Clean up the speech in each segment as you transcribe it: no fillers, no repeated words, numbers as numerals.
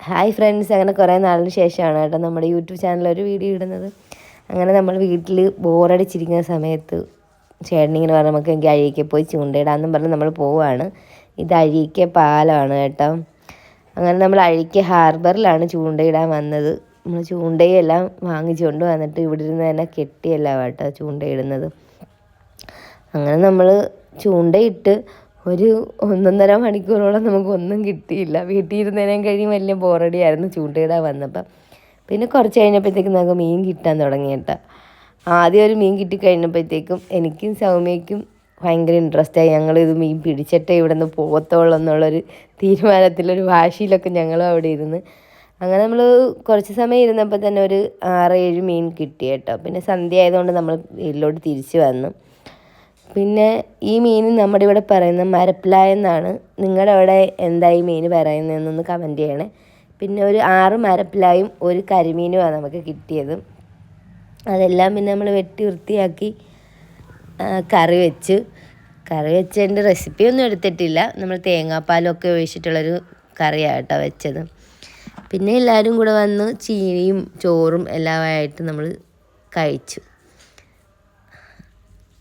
Hi friends, അങ്ങനെ കുറേ നാളിന് ശേഷമാണ് കേട്ടോ നമ്മുടെ യൂട്യൂബ് ചാനലിൽ ഒരു വീഡിയോ ഇടുന്നത്. അങ്ങനെ നമ്മൾ വീട്ടിൽ ബോറടിച്ചിരിക്കുന്ന സമയത്ത് ചേട്ടനിങ്ങനെ പറഞ്ഞാൽ നമുക്ക് എനിക്ക് അഴീക്കെ പോയി ചൂണ്ടയിടാമെന്നും പറഞ്ഞ് നമ്മൾ പോവുകയാണ്. ഇത് അഴീക്കെ പാലമാണ് കേട്ടോ. അങ്ങനെ നമ്മൾ അഴീക്കെ ഹാർബറിലാണ് ചൂണ്ടയിടാൻ വന്നത്. നമ്മൾ ചൂണ്ടയെല്ലാം വാങ്ങിച്ചുകൊണ്ട് വന്നിട്ട് ഇവിടെ ഇരുന്ന് തന്നെ കെട്ടിയല്ല കേട്ടോ ചൂണ്ടയിടുന്നത്. അങ്ങനെ നമ്മൾ ചൂണ്ടയിട്ട് ഒരു 1.5 മണിക്കൂറോളം നമുക്കൊന്നും കിട്ടിയില്ല. വീട്ടിൽ ഇരുന്നതിനേം കഴിയും വലിയ ബോറടിയായിരുന്നു ചൂണ്ടയിടാൻ വന്നപ്പം. പിന്നെ കുറച്ച് കഴിഞ്ഞപ്പോഴത്തേക്കും നമുക്ക് മീൻ കിട്ടാൻ തുടങ്ങി കേട്ടോ. ആദ്യം ഒരു മീൻ കിട്ടിക്കഴിഞ്ഞപ്പോഴത്തേക്കും എനിക്കും സൗമ്യയ്ക്കും ഭയങ്കര ഇൻട്രസ്റ്റായി. ഞങ്ങളിത് മീൻ പിടിച്ചിട്ടേ ഇവിടെ നിന്ന് പോകത്തുള്ളൂ എന്നുള്ളൊരു തീരുമാനത്തിലൊരു വാശിയിലൊക്കെ ഞങ്ങളും അവിടെ ഇരുന്ന്. അങ്ങനെ നമ്മൾ കുറച്ച് സമയം ഇരുന്നപ്പോൾ തന്നെ ഒരു 6-7 മീൻ കിട്ടി കേട്ടോ. പിന്നെ സന്ധ്യ ആയതുകൊണ്ട് നമ്മൾ വീട്ടിലോട്ട് തിരിച്ച് വന്നു. പിന്നെ ഈ മീൻ നമ്മുടെ ഇവിടെ പറയുന്ന മരപ്പിലായ എന്നാണ്. നിങ്ങളുടെ അവിടെ എന്താ ഈ മീൻ പറയുന്നതെന്നൊന്ന് കമൻറ്റ് ചെയ്യണേ. പിന്നെ ഒരു 6 മരപ്പിലായും ഒരു കരിമീനുമാണ് നമുക്ക് കിട്ടിയത്. അതെല്ലാം പിന്നെ നമ്മൾ വെട്ടി വൃത്തിയാക്കി കറി വെച്ചതിൻ്റെ റെസിപ്പിയൊന്നും എടുത്തിട്ടില്ല. നമ്മൾ തേങ്ങാപ്പാലൊക്കെ ഒഴിച്ചിട്ടുള്ളൊരു കറിയാണ് കേട്ടോ വെച്ചത്. പിന്നെ എല്ലാവരും കൂടെ വന്ന് ചീനിയും ചോറും എല്ലാമായിട്ട് നമ്മൾ കഴിച്ചു.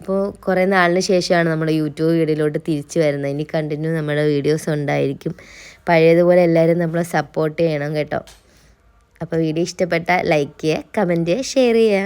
അപ്പോൾ കുറേ നാളിന് ശേഷമാണ് നമ്മുടെ യൂട്യൂബ് വീഡിയോയിലോട്ട് തിരിച്ചു വരുന്നത്. ഇനി കണ്ടിന്യൂ നമ്മുടെ വീഡിയോസ് ഉണ്ടായിരിക്കും. പഴയതുപോലെ എല്ലാവരും നമ്മളെ സപ്പോർട്ട് ചെയ്യണം കേട്ടോ. അപ്പോൾ വീഡിയോ ഇഷ്ടപ്പെട്ടാൽ ലൈക്ക് ചെയ്യുക, കമൻറ്റ് ചെയ്യുക, ഷെയർ ചെയ്യുക.